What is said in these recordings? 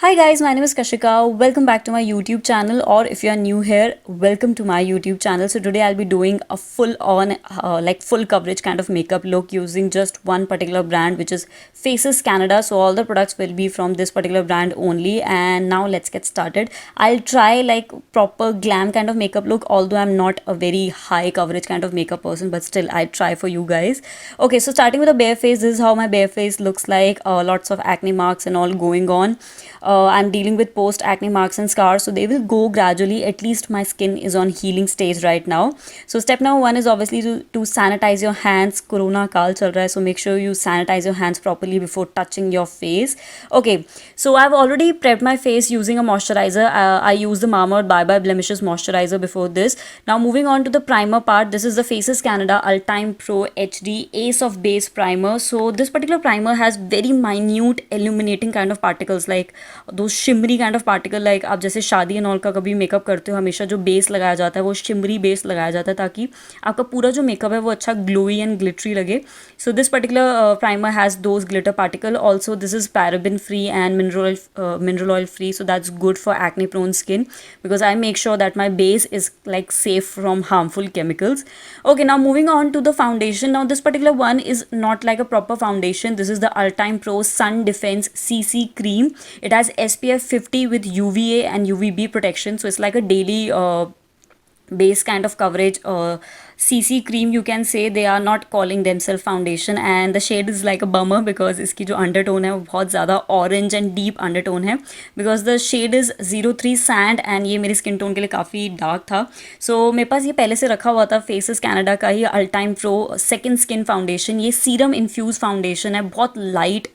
Hi guys, my name is Kashika. Welcome back to my YouTube channel, or if you are new here, welcome to my YouTube channel. So today I'll be doing a full on full coverage kind of makeup look using just one particular brand, which is Faces Canada. So all the products will be from this particular brand only. And now let's get started. I'll try like proper glam kind of makeup look, although I'm not a very high coverage kind of makeup person, but still I try for you guys. Okay, so starting with a bare face, this is how my bare face looks like. Lots of acne marks and all going on. I'm dealing with post acne marks and scars, so they will go gradually. At least my skin is on healing stage right now. So step number one is obviously to sanitize your hands. Corona kaal chal raha hai, so make sure you sanitize your hands properly before touching your face. Okay, so I've already prepped my face using a moisturizer. I use the Mama Bye Bye Blemishes moisturizer before this. Now moving on to the primer part, this is the Faces Canada Ultime Pro HD Ace of Base Primer. So this particular primer has very minute illuminating kind of particles, like दो shimmery kind of particle, like आप जैसे शादी and all का कभी makeup करते हो, हमेशा जो बेस लगाया जाता है वो शिमरी बेस लगाया जाता है ताकि आपका पूरा जो मेकअप है वो अच्छा ग्लोई एंड ग्लिटरी लगे. So this particular primer has those glitter particle. Also this is paraben free and mineral oil free, so that's good for acne prone skin because I make sure that my base is like safe from harmful chemicals. Okay, now moving on to the foundation. Now this particular one is not like a proper foundation. This is the Ultime Pro Sun Defense CC cream. It has SPF 50 with UVA and UVB protection, so it's like a daily base kind of coverage. CC cream, you can say. They are not calling themselves foundation, and the shade is like a bummer because इसकी जो undertone है वो बहुत ज़्यादा orange and deep undertone है, because the shade is 03 sand and ये मेरी skin tone के लिए काफ़ी dark था. So मेरे पास ये पहले से रखा हुआ था Faces Canada का ही Ultime Pro Second Skin Foundation. ये serum infused foundation है, बहुत light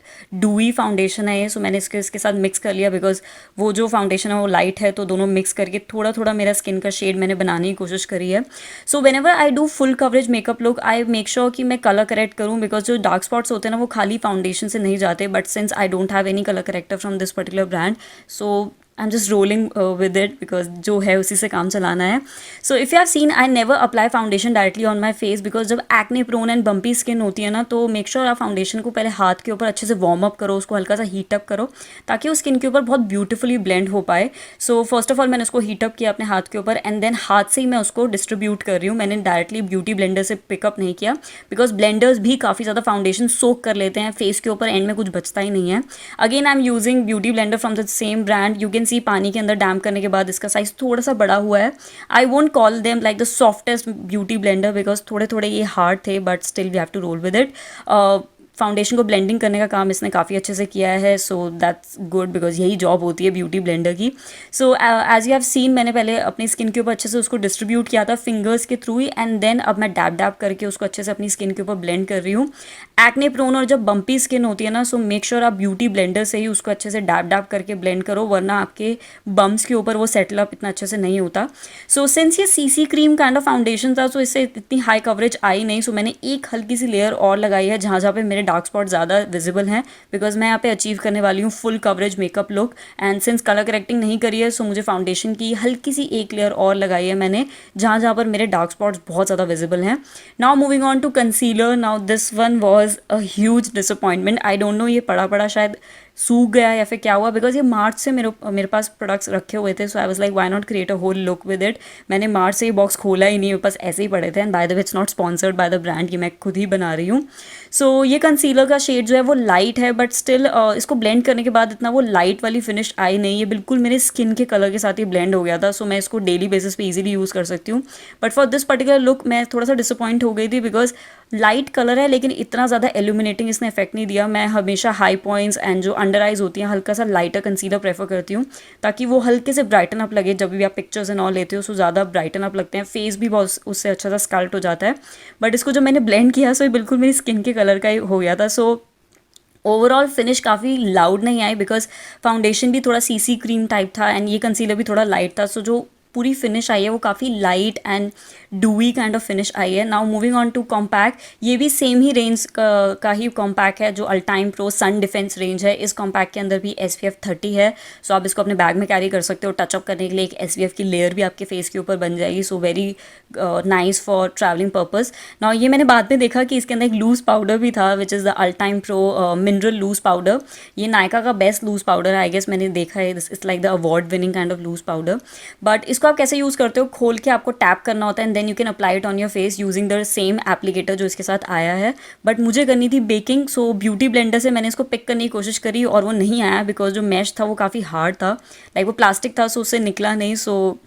dewy foundation है ये. So मैंने इसके साथ mix कर लिया because वो जो foundation है वो light है, तो दोनों mix करके थोड़ा थोड़ा मेरा skin का shade मैंने बनाने की कोशिश करी है. So whenever I do full coverage makeup look, I make sure कि मैं color correct करूँ, because जो dark spots होते हैं ना वो खाली foundation से नहीं जाते. But since I don't have any color corrector from this particular brand, so I'm just rolling with it because जो है उसी से काम चलाना है. So if you have seen, I never apply foundation directly on my face because जब acne prone and bumpy skin होती है ना, तो make sure आप foundation को पहले हाथ के ऊपर अच्छे से warm up करो, उसको हल्का सा heat up करो ताकि उस skin के ऊपर बहुत beautifully blend हो पाए. So first of all मैंने उसको heat up किया अपने हाथ के ऊपर, and then हाथ से ही मैं उसको distribute कर रही हूँ. मैंने directly beauty blender से pick up नहीं किया because blenders भी काफ़ी ज़्यादा foundation soak कर लेते हैं face के ऊपर, end में कुछ बचता ही नहीं है. Again I'm using beauty blender from the same brand. You can सी पानी के अंदर डैम्प करने के बाद इसका साइज थोड़ा सा बड़ा हुआ है. I won't call them like the softest beauty blender because थोड़े थोड़े ये हार्ड थे, but still we have to roll with it. Foundation को ब्लेंडिंग करने का काम इसने काफ़ी अच्छे से किया है, सो दैट्स गुड बिकॉज यही जॉब होती है ब्यूटी ब्लेंडर की. So as you have seen, मैंने पहले अपनी स्किन के ऊपर अच्छे से उसको डिस्ट्रीब्यूट किया था फिंगर्स के थ्रू ही, एंड देन अब मैं डैप डैप करके उसको अच्छे से अपनी स्किन के ऊपर ब्लेंड कर रही हूँ. एक्ने प्रोन और जब बम्पी स्किन होती है ना, सो मेक श्योर आप ब्यूटी ब्लेंडर से ही उसको अच्छे से डैप डैप करके ब्लेंड करो, वरना आपके बम्स के ऊपर वो सेटल अप इतना अच्छे से नहीं होता. सो सिंस ये CC cream kind of foundation था, सो इससे इतनी हाई कवरेज आई नहीं. सो मैंने एक हल्की सी लेयर और लगाई है जहाँ जहाँ पे मेरे डार्क स्पॉट ज़्यादा विजिबल हैं, बिकॉज मैं यहाँ पे अचीव करने वाली हूँ full coverage makeup look. And since colour correcting नहीं करी है, सो मुझे फाउंडेशन की हल्की सी एक लेयर और लगाई है मैंने जहाँ जहाँ पर मेरे डार्क स्पॉट्स बहुत ज़्यादा विजिबल हैं. Now moving on to concealer. Now this one was a huge disappointment. I don't know ये पड़ा पड़ा शायद सूख गया या फिर क्या हुआ, बिकॉज ये मार्च से मेरे पास प्रोडक्ट्स रखे हुए थे. So I was like why not create a whole look with it. मैंने मार्च से ये बॉक्स खोला ही नहीं, मेरे पास ऐसे ही पड़े थे. And by the way it's not sponsored by the brand, ये मैं खुद ही बना रही हूँ. सो ये कंसीलर का शेड जो है वो लाइट है, बट स्टिल इसको ब्लेंड करने के बाद इतना वो लाइट वाली फिनिश आई नहीं. ये बिल्कुल मेरे स्किन के कलर के साथ ही ब्लेंड हो गया था. सो मैं इसको डेली बेसिस पे इजीली यूज़ कर सकती हूँ, but for this particular look मैं थोड़ा सा डिसअपॉइंट हो गई थी बिकॉज लाइट कलर है लेकिन इतना ज़्यादा एल्यूमिनेटिंग इसने इफेक्ट नहीं दिया. मैं हमेशा हाई पॉइंट्स एंड जो अंडर आइज होती हैं हल्का सा लाइटर कंसीलर प्रेफर करती हूँ ताकि वो हल्के से ब्राइटन अप लगे. जब भी आप पिक्चर्स एंड ऑल लेते हो, सो ज़्यादा ब्राइटन अप लगते हैं, फेस भी बहुत उससे अच्छा सा स्कल्ट हो जाता है. बट इसको जब मैंने ब्लेंड किया, सो ये बिल्कुल मेरी स्किन के कलर का ही हो गया था. सो ओवरऑल फिनिश काफ़ी लाउड नहीं आई बिकॉज फाउंडेशन भी थोड़ा सीसी क्रीम टाइप था एंड ये कंसीलर भी थोड़ा लाइट था. सो जो पूरी फिनिश आई है वो काफ़ी light and dewy kind of finish आई है. Now moving on to compact, ये भी सेम ही रेंज का ही कॉम्पैक्ट है जो अल्टाइम प्रो सन डिफेंस रेंज है. इस कॉम्पैक्ट के अंदर भी SPF 30 है, सो आप इसको अपने बैग में कैरी कर सकते हो. टचअप करने के लिए एक SPF की लेयर भी आपके फेस के ऊपर बन जाएगी, so very nice for travelling purpose. Now ये मैंने बाद में देखा कि इसके अंदर एक लूज़ पाउडर भी था which is the all time pro mineral loose powder. ये नायका का बेस्ट लूज़ पाउडर है आई गेस, मैंने देखा है. It's like the award winning kind of loose powder. But इसको आप कैसे यूज़ करते हो, खोल के आपको टैप करना होता है and then you can apply it on your face using the same applicator जो इसके साथ आया है. बट मुझे करनी थी बेकिंग, सो ब्यूटी ब्लेंडर से मैंने इसको पिक करने की कोशिश करी और वो नहीं आया बिकॉज जो मैश था वो काफ़ी हार्ड था, लाइक वो प्लास्टिक था, सो उससे निकला नहीं. सो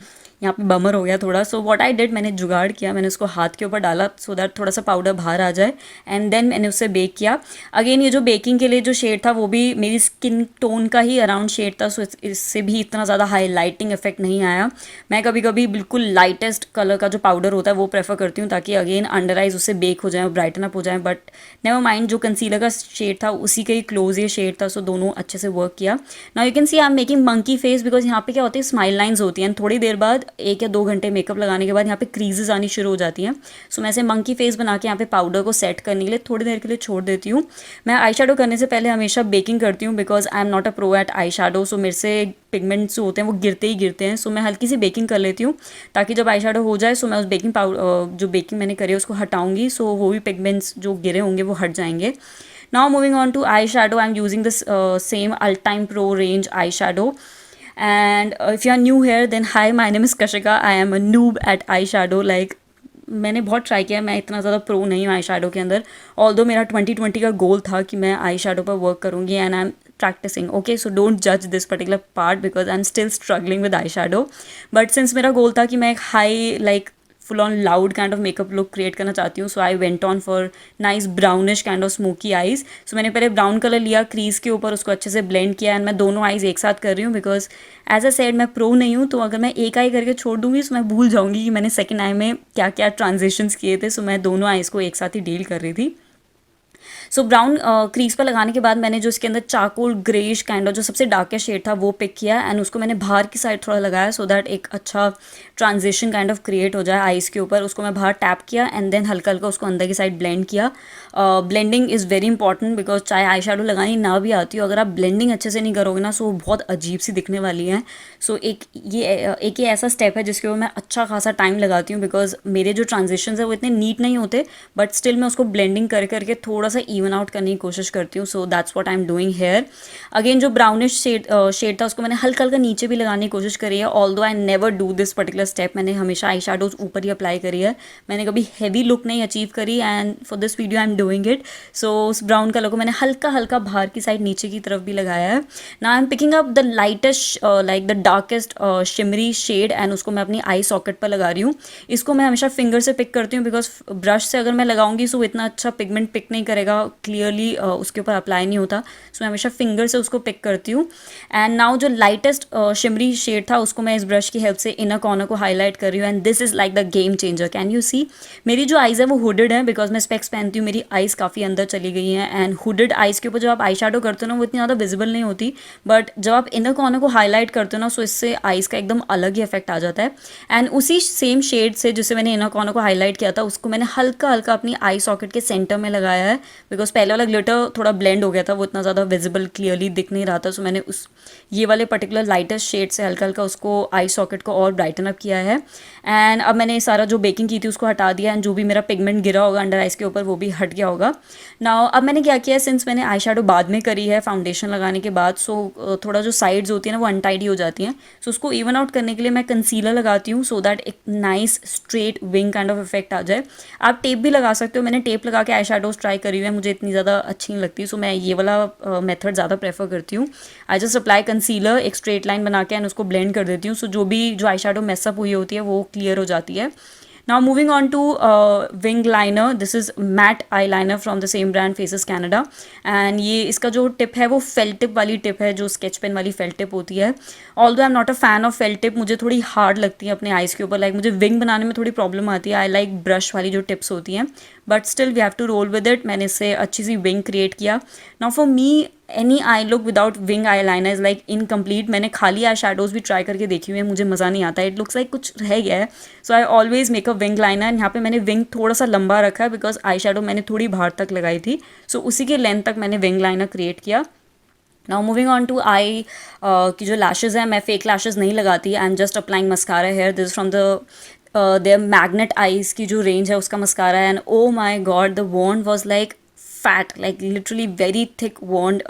यहाँ पे बमर हो गया थोड़ा. सो व्हाट आई डिड, मैंने जुगाड़ किया, मैंने उसको हाथ के ऊपर डाला सो दैट थोड़ा सा पाउडर बाहर आ जाए एंड देन मैंने उससे बेक किया. अगेन ये जो बेकिंग के लिए जो शेड था वो भी मेरी स्किन टोन का ही अराउंड शेड था, सो इससे भी इतना ज़्यादा हाईलाइटिंग इफेक्ट नहीं आया. मैं कभी कभी बिल्कुल लाइटेस्ट कलर का जो पाउडर होता है वो प्रेफर करती हूँ ताकि अगेन अंडर आइज उससे बेक हो जाए और ब्राइटन अप हो जाए. बट नेवर माइंड, जो कंसीलर का शेड था उसी के ही क्लोज ये शेड था, सो दोनों अच्छे से वर्क किया. Now you can C I am making monkey face because यहाँ पे क्या होती है, स्माइल लाइन्स होती हैं. थोड़ी देर बाद 1 या 2 घंटे मेकअप लगाने के बाद यहाँ पे क्रीजेस आनी शुरू हो जाती हैं. सो मैं ऐसे मंकी फेस बना के यहाँ पे पाउडर को सेट करने के लिए थोड़ी देर के लिए छोड़ देती हूँ. मैं आई शेडो करने से पहले हमेशा बेकिंग करती हूँ because I am not a pro at eye shadow. So मेरे से पिगमेंट्स जो होते हैं वो गिरते ही गिरते हैं. सो मैं हल्की सी बेकिंग कर लेती हूँ ताकि जब आई शेडो हो जाए सो मैं उस बेकिंग पाउडर जो बेकिंग मैंने करी है उसको हटाऊंगी, सो वो भी पिगमेंट्स जो गिरे होंगे वो हट जाएंगे. Now moving on to eyeshadow, I'm using this same Ultime Pro range eyeshadow. And if you are new here, then hi, my name is Kashika. I am a noob at eyeshadow. Like मैंने बहुत try किया, मैं इतना ज़्यादा pro नहीं हूँ eye shadow के अंदर. ऑल्दो मेरा 2020 का गोल था कि मैं आई शेडो पर वर्क करूँगी and I am practicing. Okay, so don't जज this particular part because I am still struggling with eye shadow. But since मेरा गोल था कि मैं एक high like full on loud kind of makeup look create करना चाहती हूँ, so I went on for nice brownish kind of smoky eyes. So मैंने पहले ब्राउन कलर लिया क्रीज के ऊपर, उसको अच्छे से ब्लेंड किया एंड मैं दोनों आइज़ एक साथ कर रही हूँ बिकॉज एज अ सेड मैं प्रो नहीं हूँ, तो अगर मैं एक आई करके छोड़ दूँगी तो मैं भूल जाऊँगी कि मैंने सेकेंड आई में क्या क्या ट्रांजेक्शन्स किए थे. सो मैं दोनों आइज़ को एक साथ ही डील कर रही थी. सो ब्राउन क्रीज पर लगाने के बाद मैंने जो इसके अंदर चारकोल ग्रेश काइंड ऑफ जो सबसे डार्केस्ट शेड था वो पिक किया एंड उसको मैंने बाहर की साइड थोड़ा लगाया सो दैट एक अच्छा ट्रांजिशन काइंड ऑफ क्रिएट हो जाए आइज़ के ऊपर. उसको मैं बाहर टैप किया एंड देन हल्का हल्का उसको अंदर की साइड ब्लेंड किया. Blending is very important because चाहे आई शेडो लगानी ना भी आती हो, अगर आप ब्लेंडिंग अच्छे से नहीं करोगे ना सो वो बहुत अजीब सी दिखने वाली है. सो एक ये ऐसा स्टेप है जिसके ऊपर मैं अच्छा खासा टाइम लगाती हूँ बिकॉज मेरे जो ट्रांजिशंस है वो इतने नीट नहीं होते, बट स्टिल मैं उसको ब्लेंडिंग कर करके थोड़ा सा इवन आउट करने की कोशिश करती हूँ. So that's what I am doing here. Again जो ब्राउनिश शेड था उसको मैंने हल्का हल्का नीचे भी लगाने की कोशिश करी है. Although I never do this particular step, मैंने हमेशा आई शेडोज ऊपर ही अप्लाई करी है, मैंने कभी हैवी लुक नहीं अचीव करी and for this video I am doing it. So उस ब्राउन कलर को मैंने हल्का हल्का बाहर की साइड नीचे की तरफ भी लगाया है. Now I am picking up the lightest like the darkest shimmery shade and उसको मैं अपनी आई सॉकेट पर लगा रही हूँ. इसको मैं हमेशा फिंगर से पिक करती हूँ बिकॉज ब्रश से अगर मैं लगाऊंगी सो इतना अच्छा पिगमेंट पिक नहीं करेगा, क्लियरली उसके ऊपर अप्लाई नहीं होता. सो मैं हमेशा फिंगर से उसको पिक करती हूँ. एंड नाउ जो लाइटेस्ट शिमरी शेड था उसको मैं इस ब्रश की हेल्प से इनर कॉर्नर को हाईलाइट कर रही हूँ and this is like the game changer. Can you see मेरी जो आइज़ है वो हुडेड है बिकॉज मैं स्पेक्स पहनती हूँ, मेरी आइज़ काफ़ी अंदर चली गई हैं एंड हुडेड आइज़ के ऊपर जब आप आई शेडो करते हो ना वो इतनी ज़्यादा विजिबल नहीं होती, बट जब आप इनर कॉर्नर को हाईलाइट करते हो ना सो इससे आइज़ का एकदम अलग ही इफेक्ट आ जाता है. एंड उसी सेम शेड से जिससे मैंने इनर कॉर्नर को हाईलाइट किया था उसको मैंने हल्का हल्का अपनी आई सॉकेट के सेंटर में लगाया है बिकॉज पहले वाला ग्लिटर थोड़ा ब्लेंड हो गया था, वो इतना ज़्यादा विजिबल क्लियरली दिख नहीं रहा था. सो मैंने उस ये वाले पर्टिकुलर लाइटेस्ट शेड से हल्का हल्का उसको आई सॉकेट को और ब्राइटन अप किया है. एंड अब मैंने सारा जो बेकिंग की थी उसको हटा दिया एंड जो भी मेरा पिगमेंट गिरा होगा अंडर आइज़ के ऊपर वो भी हट गया होगा. नाउ अब मैंने क्या किया, सिंस मैंने आई शेडो बाद में करी है फाउंडेशन लगाने के बाद, सो थोड़ा जो साइड्स होती है ना वो अनटाइडी हो जाती हैं. सो उसको इवन आउट करने के लिए मैं कंसीलर लगाती हूँ सो दैट एक nice straight wing kind of effect आ जाए. आप टेप भी लगा सकते हो, मैंने टेप लगा के आई शेडोज ट्राई करी हुई है, मुझे इतनी ज़्यादा अच्छी नहीं लगती. सो मैं ये वाला मेथड ज़्यादा प्रेफर करती हूँ. आई जस्ट अप्लाई कंसीलर, एक स्ट्रेट लाइन बना के एंड उसको ब्लेंड कर देती हूँ. सो जो आई शेडो मेसअप हुई होती है वो क्लियर हो जाती है. Now moving on to wing liner. This is matte eyeliner from the same brand Faces Canada. And ये इसका जो टिप है वो फेल टिप वाली टिप है जो स्केच पेन वाली फेल टिप होती है. Although I'm not a fan of fail tip, मुझे थोड़ी हार्ड लगती है अपने आइज़ के ऊपर, लाइक मुझे विंग बनाने में थोड़ी प्रॉब्लम आती है. आई लाइक ब्रश वाली जो टिप्स होती हैं, but still we have to roll with it. मैंने इससे अच्छी सी विंग क्रिएट किया. Now for me any eye look without wing eyeliner is like incomplete. मैंने खाली आई शेडोज़ भी ट्राई करके देखी हुई है, मुझे मज़ा नहीं आता. इट लुक्स लाइक कुछ रह गया है. So I always make a wing liner. यहाँ पे मैंने विंग थोड़ा सा लंबा रखा है बिकॉज आई शेडो मैंने थोड़ी बाहर तक लगाई थी. सो उसी के लेंथ तक मैंने विंग लाइनर क्रिएट किया. Now moving on to eye की जो लैशेज़ हैं, मैं फेक लैशेज़ नहीं लगाती. I am just applying mascara here. This from the their magnet eyes की जो रेंज है उसका मस्कारा है. And oh my God, the wand was like fat, like literally very thick wand.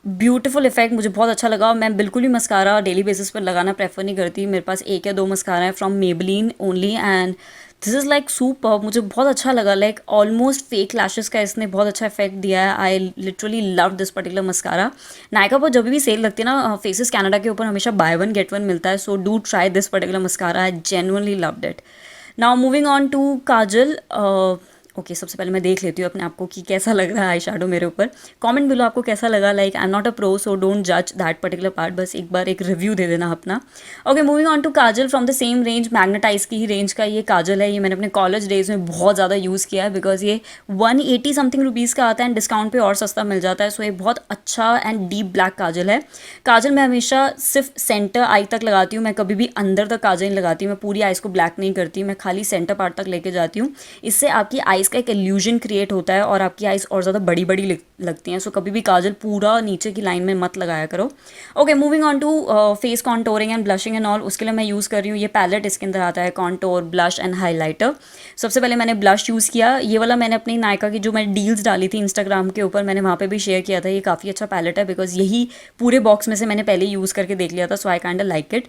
Beautiful effect, मुझे बहुत अच्छा लगा. मैं बिल्कुल भी मस्कारा डेली बेसिस पर लगाना प्रेफर नहीं करती. मेरे पास एक या दो मस्कारा है from Maybelline only and this is like super. मुझे बहुत अच्छा लगा. लाइक ऑलमोस्ट फेक लैशेज़ का इसने बहुत अच्छा इफेक्ट दिया है. I literally love this particular mascara. Nykaa पर जब भी सेल लगती है ना फेसेस कैनेडा के ऊपर, हमेशा बाय वन गेट वन मिलता है. So do try this particular mascara. I genuinely loved it. Now moving on to kajal. Okay, सबसे पहले मैं देख लेती हूँ अपने आप को कि कैसा लग रहा है आई शेडो मेरे ऊपर. कमेंट बिलो आपको कैसा लगा. Like I am not a pro so don't जज दैट पर्टिकुलर पार्ट. बस एक बार एक रिव्यू दे देना अपना. Okay, moving on to kajal from the same range, magnetize की ही रेंज का ये काजल है. ये मैंने अपने कॉलेज डेज में बहुत ज़्यादा यूज़ किया है बिकॉज ये 180 समथिंग रुपीज़ का आता है एंड डिस्काउंट पे और सस्ता मिल जाता है. सो ये बहुत अच्छा एंड डीप ब्लैक काजल है. काजल मैं हमेशा सिर्फ सेंटर आई तक लगाती हूँ. मैं कभी भी अंदर तक काजल नहीं लगाती. मैं पूरी आइज़ को ब्लैक नहीं करती. मैं खाली सेंटर पार्ट तक लेके जाती हूँ. इससे आपकी आइज़ का एक इल्यूजन क्रिएट होता है और आपकी आइज़ और ज़्यादा बड़ी बड़ी लगती हैं. सो कभी भी काजल पूरा नीचे की लाइन में मत लगाया करो. Okay, moving on to face contouring and blushing and all. उसके लिए मैं यूज़ कर रही हूँ ये पैलेट. इसके अंदर आता है कॉन्टोर, ब्लश एंड हाईलाइटर. सबसे पहले मैंने ब्लश यूज़ किया. ये वाला मैंने अपनी नायका की जो मैंने डील्स डाली थी इंस्टाग्राम के ऊपर, मैंने वहाँ पे भी शेयर किया था. ये काफ़ी अच्छा पैलेट है बिकॉज यही पूरे बॉक्स में से मैंने पहले यूज़ करके देख लिया था. So I kind like it.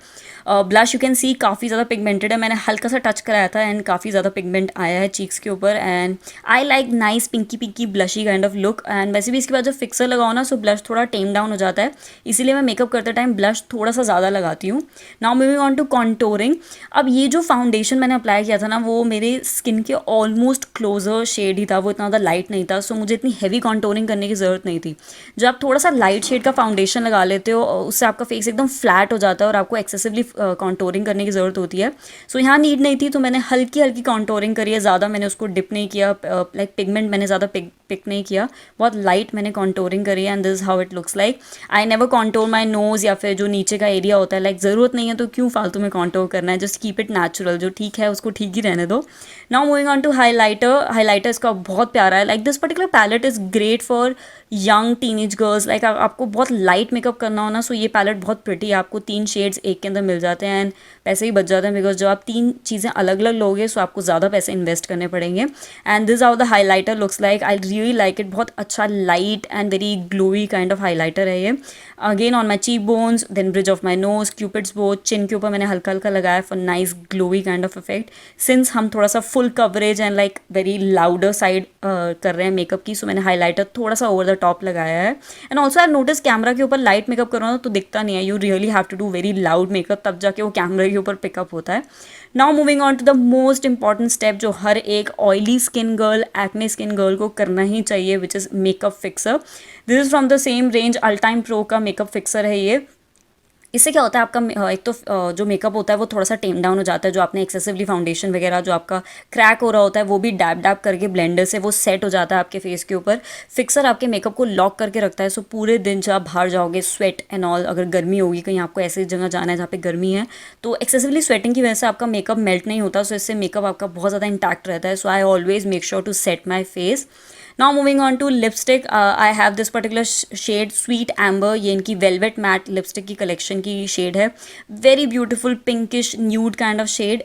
Blush you can see काफ़ी ज़्यादा पिगमेंटेड है. मैंने हल्का सा टच कराया था एंड काफ़ी ज़्यादा पिगमेंट आया है चीक्स के ऊपर. And I like nice pinky pinky blushy kind of look. And वैसे भी इसके बाद जब फिक्सर लगाओ ना सो ब्लश थोड़ा टेम डाउन हो जाता है. इसीलिए मैं मेकअप करते टाइम ब्लश थोड़ा सा ज़्यादा लगाती हूँ. Now moving on to contouring. अब ये जो फाउंडेशन मैंने अप्लाई किया था ना वो मेरे स्किन के ऑलमोस्ट क्लोजर शेड ही था. वो इतना ज़्यादा लाइट नहीं था. सो मुझे इतनी हैवी कॉन्टोरिंग करने की ज़रूरत नहीं थी. जब आप थोड़ा सा लाइट शेड का फाउंडेशन लगा लेते हो उससे आपका फेस एकदम फ्लैट हो जाता है और आपको एक्सेसिवली कॉन्टोरिंग करने की ज़रूरत होती है. सो यहाँ नीड नहीं थी तो मैंने हल्की हल्की कॉन्टोरिंग करी है. ज़्यादा मैंने उसको डिप नहीं किया. लाइक पिगमेंट मैंने ज़्यादा पिक नहीं किया. बहुत लाइट मैंने कॉन्टोरिंग करी है and this how it looks like. I never contour my nose या फिर जो नीचे का एरिया होता है. लाइक ज़रूरत नहीं है तो क्यों फालतू में कॉन्टोर करना है. Just keep it natural. जो ठीक है उसको ठीक ही रहने दो. Now moving on to highlighter. Highlighter इसका बहुत प्यारा है. Like this particular palette is great for young teenage girls. Like आपको बहुत लाइट मेकअप करना हो ना सो ये पैलेट बहुत प्रिटी है. आपको 3 शेड्स एक के अंदर मिल जाते हैं एंड पैसे ही बच जाते हैं बिकॉज जब आप 3 चीज़ें अलग अलग लोगे सो आपको ज़्यादा पैसे इन्वेस्ट करने पड़ेंगे. And this how the highlighter looks like. I really like it. बहुत अच्छा light and very glowy kind of highlighter है ये. Again on my cheekbones, then bridge of my nose, cupid's bow, chin के ऊपर मैंने हल्का हल्का लगाया for nice glowy kind of effect. Since हम थोड़ा सा full coverage and like very louder side कर रहे हैं मेकअप की सो मैंने हाईलाइटर थोड़ा सा ओवर द टॉप लगाया है. And also I notice camera के ऊपर लाइट मेकअप करो ना तो दिखता नहीं है. You really have to do very loud makeup तब जाके वो कैमरा के ऊपर पिकअप होता है. Now moving on to the most important step जो हर एक oily skin girl, acne skin girl को करना ही चाहिए which is makeup fixer. This is from the same range. All time pro का मेकअप फिक्सर है ये. इससे क्या होता है आपका एक तो जो मेकअप होता है वो थोड़ा सा टेम डाउन हो जाता है. जो आपने एक्सेसिवली फाउंडेशन वगैरह जो आपका क्रैक हो रहा होता है वो भी डैब डैब करके ब्लेंडर से वो सेट हो जाता है आपके फेस के ऊपर. फिक्सर आपके मेकअप को लॉक करके रखता है. सो पूरे दिन जब आप बाहर जाओगे स्वेट एंड ऑल, अगर गर्मी होगी कहीं आपको ऐसी जगह जाना है जहाँ पे गर्मी है तो एक्सेसिवली स्वेटिंग की वजह से आपका मेकअप मेल्ट नहीं होता. सो इससे मेकअप आपका बहुत ज़्यादा इंटैक्ट रहता है. So I always make sure to set my face. Now moving on to lipstick. I have this particular shade sweet amber. ये इनकी वेलवेट मैट लिपस्टिक की कलेक्शन की शेड है. Very beautiful pinkish nude kind of shade.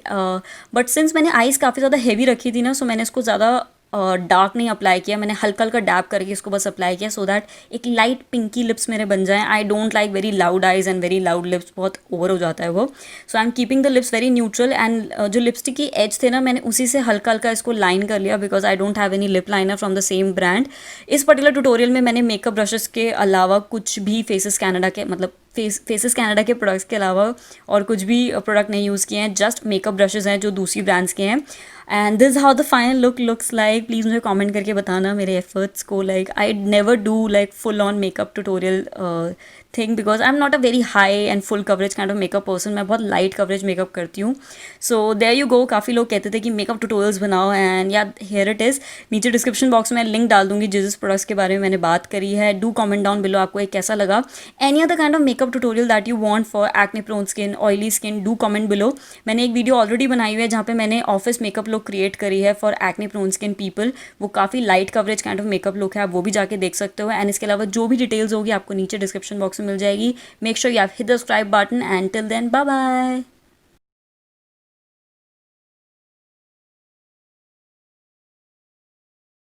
But since मैंने eyes काफ़ी ज़्यादा heavy रखी थी ना सो मैंने इसको ज़्यादा डार्क नहीं अप्लाई किया. मैंने हल्का हल्का डैप करके इसको बस अप्लाई किया सो दैट एक लाइट पिंकी लिप्स मेरे बन जाएं. I don't like very loud eyes and very loud lips. बहुत ओवर हो जाता है वो. So I am keeping the lips very neutral. And जो लिपस्टिक की एज थे ना मैंने उसी से हल्का हल्का इसको लाइन कर लिया because I don't have any lip liner from the same brand. इस पर्टिकुलर ट्यूटोरियल में मैंने मेकअप ब्रशेस के अलावा कुछ भी फेसेस कैनेडा के मतलब फेसेस कैनेडा के प्रोडक्ट्स के अलावा और कुछ भी प्रोडक्ट नहीं यूज़ किए हैं. जस्ट मेकअप ब्रशेज़ हैं जो दूसरी ब्रांड्स के हैं. And this how the final look looks like. Please मुझे कमेंट करके बताना मेरे एफर्ट्स को. Like I never do like full on makeup tutorial thing because I am not a very high end full coverage kind of makeup person. मैं बहुत light coverage makeup करती हूँ. So there you go. काफ़ी लोग कहते थे कि makeup tutorials बनाओ, and yeah here it is. नीचे डिस्क्रिप्शन बॉक्स में लिंक डाल दूंगी जिस जिस प्रोडक्ट्स के बारे में मैंने बात करी है. डू कमेंट डाउन बिलो आपको एक कैसा लगा. Any other kind of makeup tutorial that you want for acne prone skin, oily skin, do comment below. मैंने एक वीडियो ऑलरेडी बनाई हुई है जहाँ पे मैंने ऑफिस मेकअप लुक क्रिएट करी है for acne prone skin people. वो काफ़ी light coverage kind of makeup look है, आप वो भी जाके देख सकते हो. एंड इसके अलावा जो भी डिटेल्स होगी आपको नीचे डिस्क्रिप्शन बॉक्स में मिल जाएगी. Make sure you have hit the subscribe button, and till then bye bye.